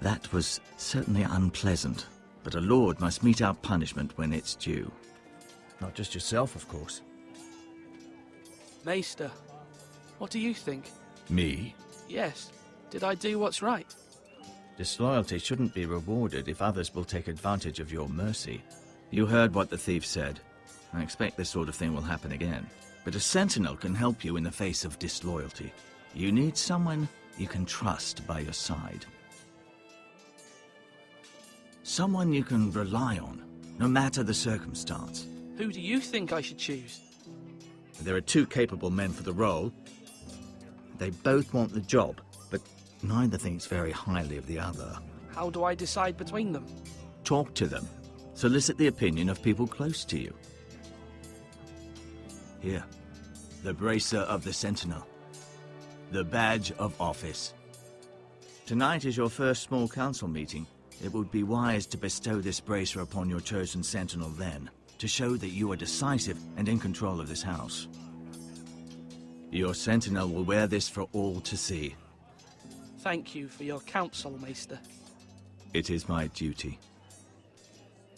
That was certainly unpleasant, but a lord must mete out punishment when it's due. Not just yourself, of course. Maester, what do you think? Me? Yes. Did I do what's right? Disloyalty shouldn't be rewarded if others will take advantage of your mercy. You heard what the thief said. I expect this sort of thing will happen again. But a sentinel can help you in the face of disloyalty. You need someone you can trust by your side. Someone you can rely on, no matter the circumstance. Who do you think I should choose? There are two capable men for the role. They both want the job, but neither thinks very highly of the other. How do I decide between them? Talk to them. Solicit the opinion of people close to you. Here, the bracer of the Sentinel. The badge of office. Tonight is your first small council meeting. It would be wise to bestow this bracer upon your chosen Sentinel then, to show that you are decisive and in control of this house. Your Sentinel will wear this for all to see. Thank you for your counsel, Maester. It is my duty.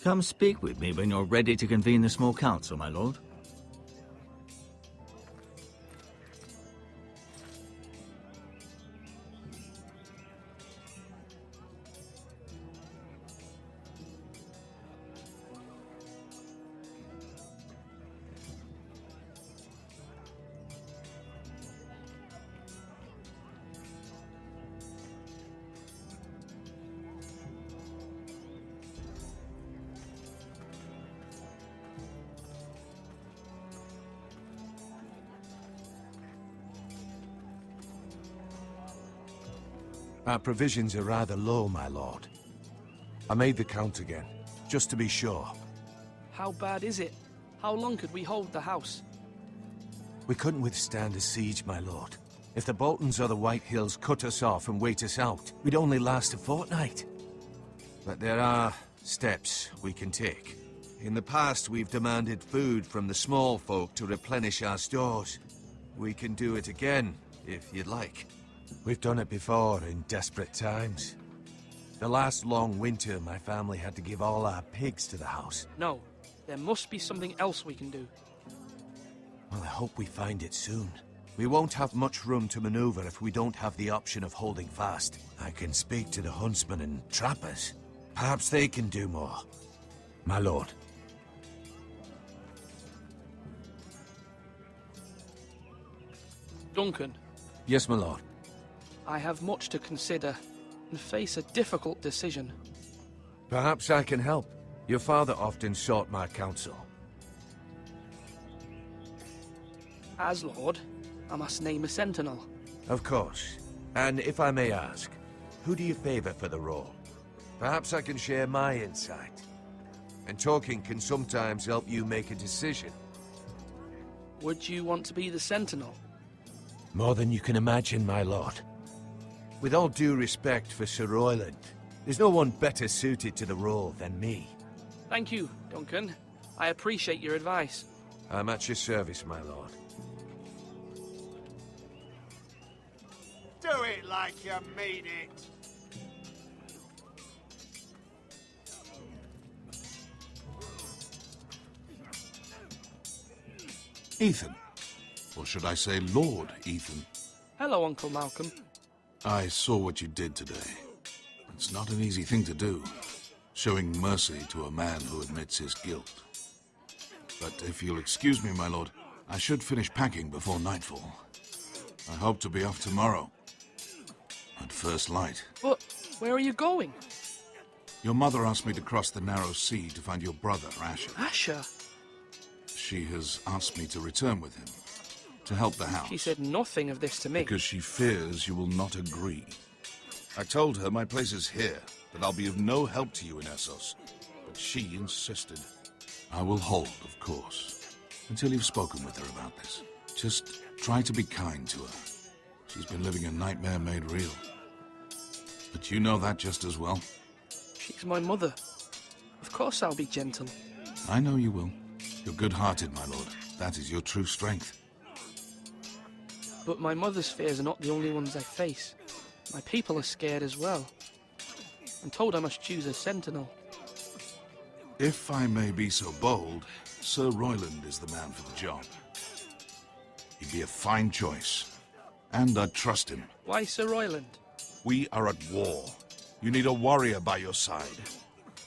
Come speak with me when you're ready to convene the small council, my lord. Our provisions are rather low, my lord. I made the count again, just to be sure. How bad is it? How long could we hold the house? We couldn't withstand a siege, my lord. If the Boltons or the White Hills cut us off and wait us out, we'd only last a fortnight. But there are steps we can take. In the past, we've demanded food from the small folk to replenish our stores. We can do it again, if you'd like. We've done it before in desperate times. The last long winter, my family had to give all our pigs to the house. No, there must be something else we can do. Well, I hope we find it soon. We won't have much room to maneuver if we don't have the option of holding fast. I can speak to the huntsmen and trappers. Perhaps they can do more. My lord. Duncan. Yes, my lord. I have much to consider and face a difficult decision. Perhaps I can help. Your father often sought my counsel. As Lord, I must name a sentinel. Of course. And if I may ask, who do you favor for the role? Perhaps I can share my insight. And talking can sometimes help you make a decision. Would you want to be the sentinel? More than you can imagine, my lord. With all due respect for Sir Royland, there's no one better suited to the role than me. Thank you, Duncan. I appreciate your advice. I'm at your service, my lord. Do it like you mean it. Ethan. Or should I say Lord Ethan? Hello, Uncle Malcolm. I saw what you did today. It's not an easy thing to do, showing mercy to a man who admits his guilt. But if you'll excuse me, my lord, I should finish packing before nightfall. I hope to be off tomorrow, at first light. But where are you going? Your mother asked me to cross the narrow sea to find your brother, Asher. Asher? She has asked me to return with him, to help the house. She said nothing of this to me. Because she fears you will not agree. I told her my place is here, that I'll be of no help to you in Essos. But she insisted. I will hold, of course, until you've spoken with her about this. Just try to be kind to her. She's been living a nightmare made real. But you know that just as well. She's my mother. Of course I'll be gentle. I know you will. You're good-hearted, my lord. That is your true strength. But my mother's fears are not the only ones I face. My people are scared as well. and told I must choose a sentinel. If I may be so bold, Sir Royland is the man for the job. He'd be a fine choice, and I'd trust him. Why Sir Royland? We are at war. You need a warrior by your side.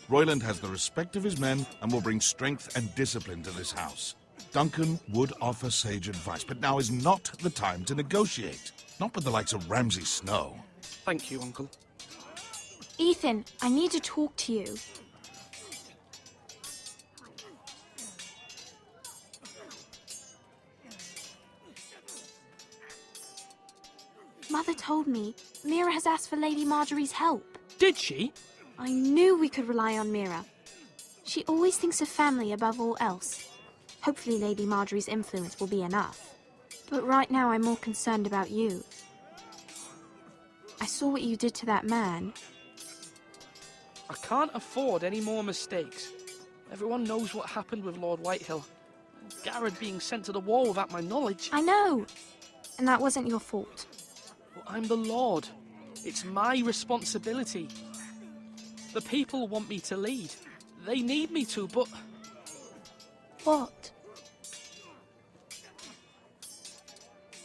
Royland has the respect of his men and will bring strength and discipline to this house. Duncan would offer sage advice, but now is not the time to negotiate. Not with the likes of Ramsay Snow. Thank you, Uncle. Ethan, I need to talk to you. Mother told me Mira has asked for Lady Marjorie's help. Did she? I knew we could rely on Mira. She always thinks of family above all else. Hopefully Lady Marjorie's influence will be enough. But right now I'm more concerned about you. I saw what you did to that man. I can't afford any more mistakes. Everyone knows what happened with Lord Whitehill. Garrett being sent to the war without my knowledge. I know. And that wasn't your fault. Well, I'm the Lord. It's my responsibility. The people want me to lead. They need me to, but... What?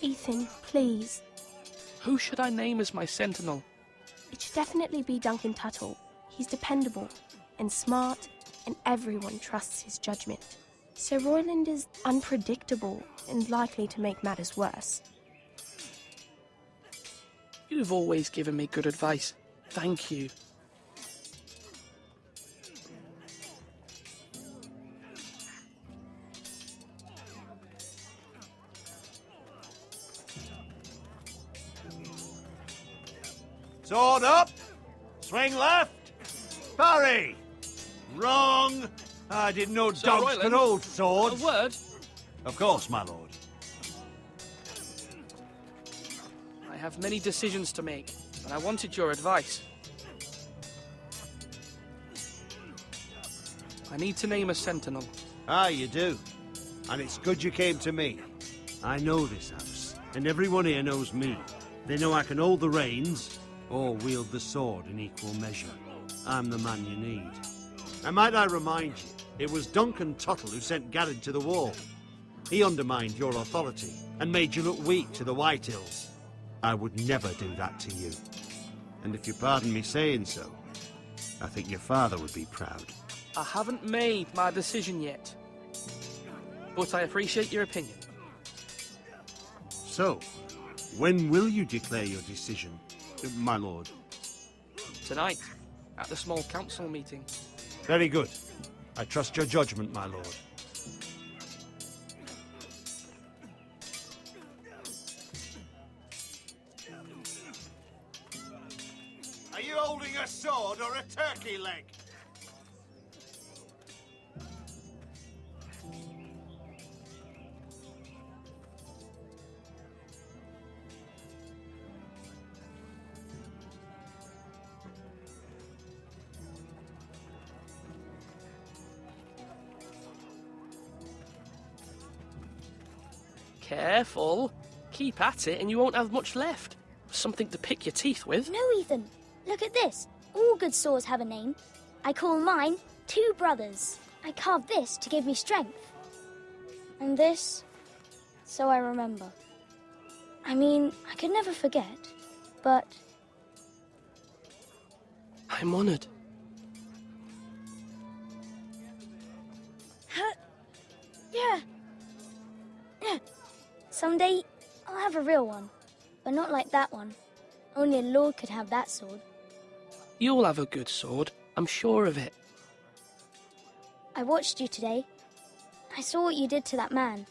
Ethan, please. Who should I name as my sentinel? It should definitely be Duncan Tuttle. He's dependable and smart, and everyone trusts his judgment. Sir Royland is unpredictable and likely to make matters worse. You've always given me good advice. Thank you. Sword up! Swing left! Parry! Wrong! I didn't know Sir dogs Royland, could hold A swords. word? Of course, my lord. I have many decisions to make, and I wanted your advice. I need to name a sentinel. Ah, you do. And it's good you came to me. I know this house, and everyone here knows me. They know I can hold the reins, or wield the sword in equal measure. I'm the man you need. And might I remind you, it was Duncan Tuttle who sent Garrett to the wall. He undermined your authority, and made you look weak to the Whitehills. I would never do that to you. And if you pardon me saying so, I think your father would be proud. I haven't made my decision yet, but I appreciate your opinion. So, when will you declare your decision, my lord? Tonight, at the small council meeting. Very good. I trust your judgment, my lord. Are you holding a sword or a turkey leg? Careful. Keep at it and you won't have much left. Something to pick your teeth with. No, Ethan. Look at this. All good swords have a name. I call mine Two Brothers. I carved this to give me strength. And this, so I remember. I mean, I could never forget, but... I'm honoured. Yeah. Someday, I'll have a real one. But not like that one. Only a lord could have that sword. You'll have a good sword. I'm sure of it. I watched you today. I saw what you did to that man.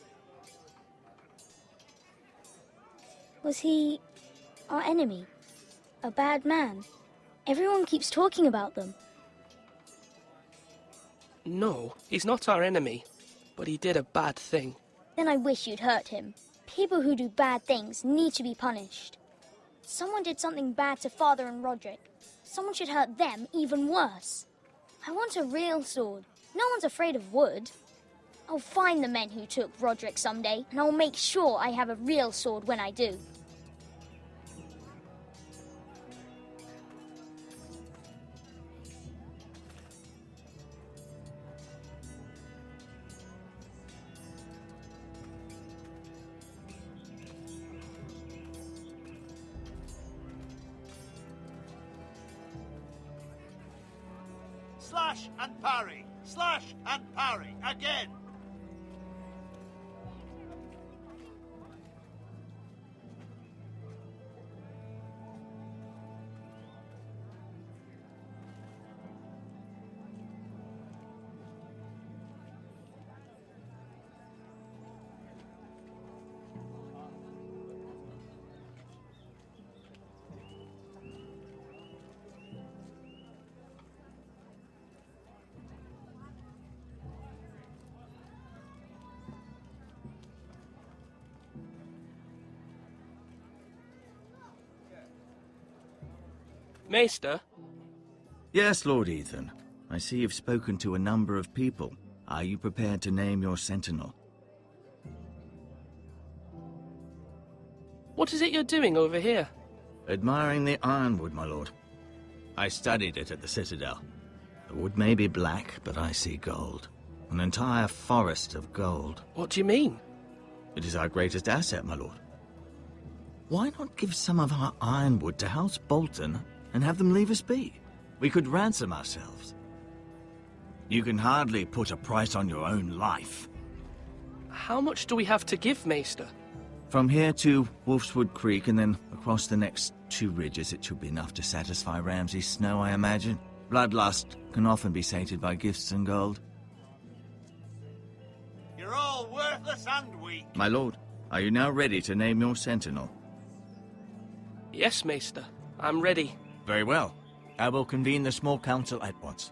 Was he our enemy? A bad man? Everyone keeps talking about them. No, he's not our enemy. But he did a bad thing. Then I wish you'd hurt him. People who do bad things need to be punished. Someone did something bad to Father and Roderick. Someone should hurt them even worse. I want a real sword. No one's afraid of wood. I'll find the men who took Roderick someday, and I'll make sure I have a real sword when I do. Slash and parry! Slash and parry! Again! Maester? Yes, Lord Ethan. I see you've spoken to a number of people. Are you prepared to name your sentinel? What is it you're doing over here? Admiring the ironwood, my lord. I studied it at the Citadel. The wood may be black, but I see gold. An entire forest of gold. What do you mean? It is our greatest asset, my lord. Why not give some of our ironwood to House Bolton and have them leave us be? We could ransom ourselves. You can hardly put a price on your own life. How much do we have to give, Maester? From here to Wolfswood Creek and then across the next 2 ridges, it should be enough to satisfy Ramsay Snow, I imagine. Bloodlust can often be sated by gifts and gold. You're all worthless and weak. My lord, are you now ready to name your sentinel? Yes, Maester. I'm ready. Very well. I will convene the small council at once.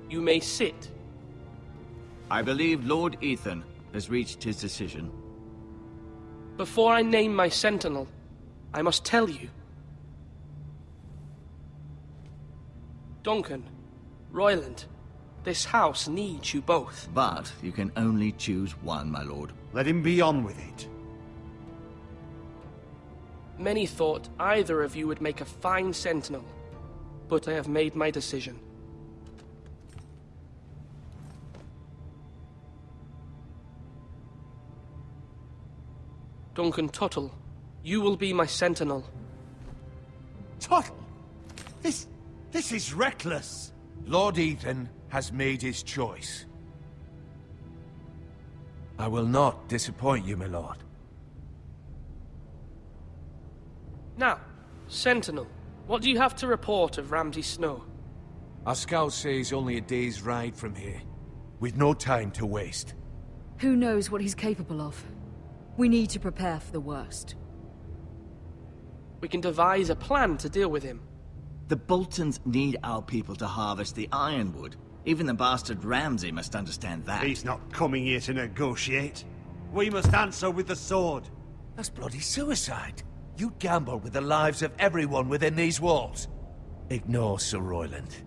You may sit. I believe Lord Ethan has reached his decision. Before I name my sentinel, I must tell you. Duncan, Royland, this house needs you both. But you can only choose one, my lord. Let him be on with it. Many thought either of you would make a fine sentinel, but I have made my decision. Duncan Tuttle, you will be my sentinel. Tuttle! This is reckless! Lord Ethan has made his choice. I will not disappoint you, my lord. Now, sentinel, what do you have to report of Ramsay Snow? Our scouts say he's only a day's ride from here. We've no time to waste. Who knows what he's capable of? We need to prepare for the worst. We can devise a plan to deal with him. The Boltons need our people to harvest the ironwood. Even the bastard Ramsay must understand that. He's not coming here to negotiate. We must answer with the sword. That's bloody suicide. You gamble with the lives of everyone within these walls. Ignore Sir Royland.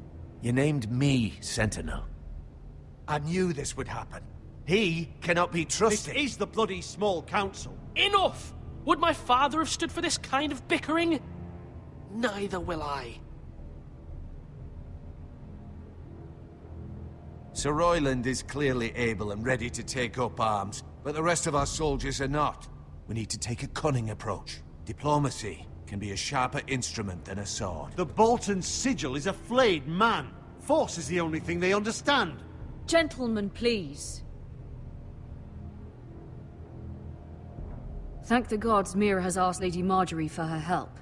You named me Sentinel. I knew this would happen. He cannot be trusted. This is the bloody small council. Enough! Would my father have stood for this kind of bickering? Neither will I. Sir Royland is clearly able and ready to take up arms, but the rest of our soldiers are not. We need to take a cunning approach. Diplomacy can be a sharper instrument than a sword. The Bolton sigil is a flayed man. Force is the only thing they understand. Gentlemen, please. Thank the gods Mira has asked Lady Marjorie for her help.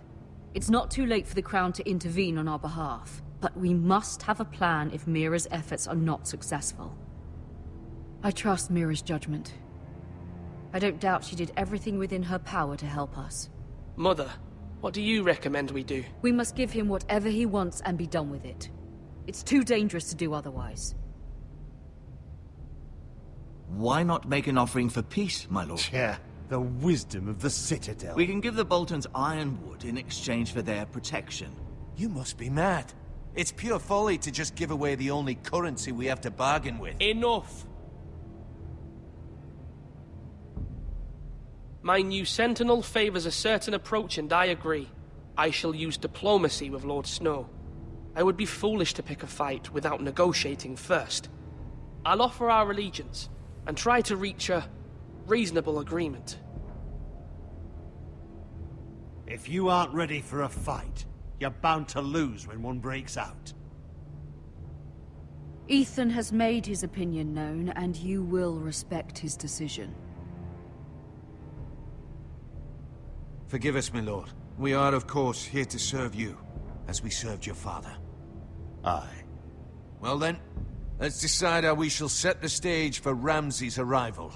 It's not too late for the Crown to intervene on our behalf, but we must have a plan if Mira's efforts are not successful. I trust Mira's judgment. I don't doubt she did everything within her power to help us. Mother, what do you recommend we do? We must give him whatever he wants and be done with it. It's too dangerous to do otherwise. Why not make an offering for peace, my lord? Yeah, The wisdom of the Citadel. We can give the Boltons ironwood in exchange for their protection. You must be mad. It's pure folly to just give away the only currency we have to bargain with. Enough! My new sentinel favors a certain approach, and I agree. I shall use diplomacy with Lord Snow. I would be foolish to pick a fight without negotiating first. I'll offer our allegiance, and try to reach a reasonable agreement. If you aren't ready for a fight, you're bound to lose when one breaks out. Ethan has made his opinion known, and you will respect his decision. Forgive us, my lord. We are, of course, here to serve you, as we served your father. Aye. Well then, let's decide how we shall set the stage for Ramsay's arrival.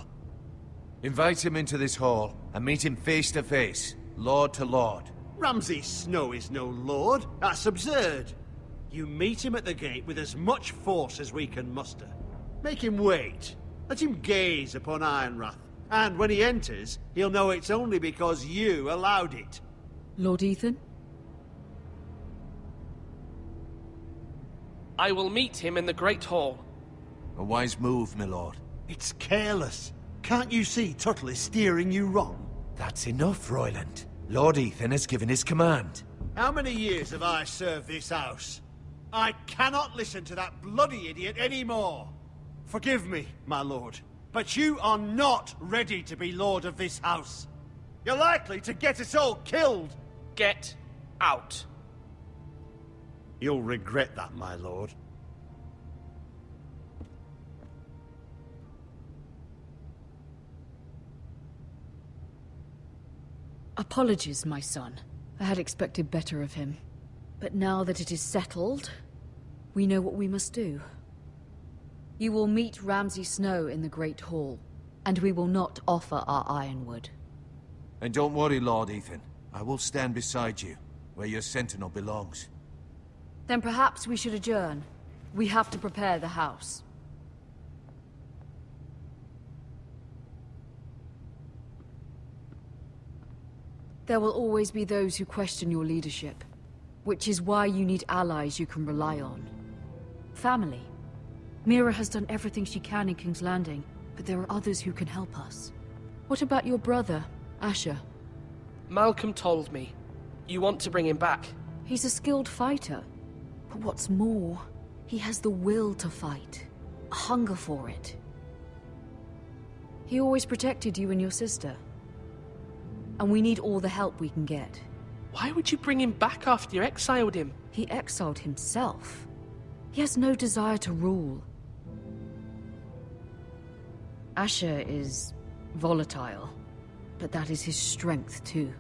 Invite him into this hall, and meet him face to face, lord to lord. Ramsay Snow is no lord. That's absurd. You meet him at the gate with as much force as we can muster. Make him wait. Let him gaze upon Ironrath. And when he enters, he'll know it's only because you allowed it. Lord Ethan? I will meet him in the Great Hall. A wise move, my lord. It's careless. Can't you see Tuttle is steering you wrong? That's enough, Royland. Lord Ethan has given his command. How many years have I served this house? I cannot listen to that bloody idiot anymore. Forgive me, my lord, but you are not ready to be lord of this house. You're likely to get us all killed. Get out. You'll regret that, my lord. Apologies, my son. I had expected better of him. But now that it is settled, we know what we must do. You will meet Ramsay Snow in the Great Hall, and we will not offer our ironwood. And don't worry, Lord Ethan. I will stand beside you, where your sentinel belongs. Then perhaps we should adjourn. We have to prepare the house. There will always be those who question your leadership, which is why you need allies you can rely on. Family. Mira has done everything she can in King's Landing, but there are others who can help us. What about your brother, Asher? Malcolm told me. You want to bring him back. He's a skilled fighter. But what's more, he has the will to fight. A hunger for it. He always protected you and your sister. And we need all the help we can get. Why would you bring him back after you exiled him? He exiled himself. He has no desire to rule. Asher is volatile, but that is his strength too.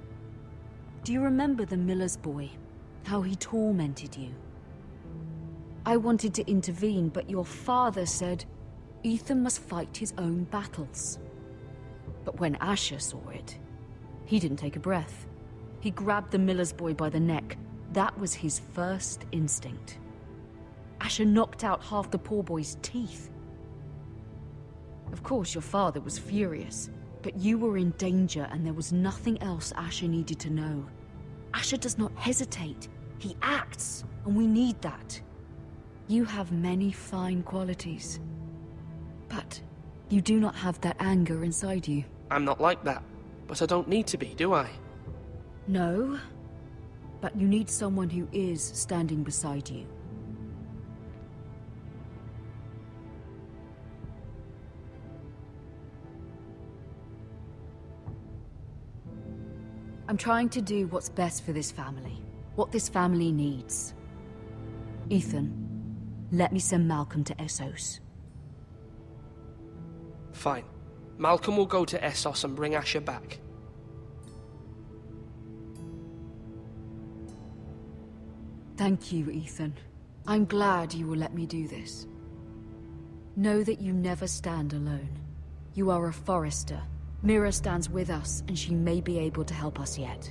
Do you remember the miller's boy? How he tormented you? I wanted to intervene, but your father said Ethan must fight his own battles. But when Asher saw it, he didn't take a breath. He grabbed the miller's boy by the neck. That was his first instinct. Asher knocked out half the poor boy's teeth. Of course, your father was furious, but you were in danger and there was nothing else Asher needed to know. Asher does not hesitate. He acts, and we need that. You have many fine qualities, but you do not have that anger inside you. I'm not like that, but I don't need to be, do I? No, but you need someone who is standing beside you. I'm trying to do what's best for this family, what this family needs. Ethan, let me send Malcolm to Essos. Fine. Malcolm will go to Essos and bring Asher back. Thank you, Ethan. I'm glad you will let me do this. Know that you never stand alone. You are a Forrester. Mira stands with us, and she may be able to help us yet.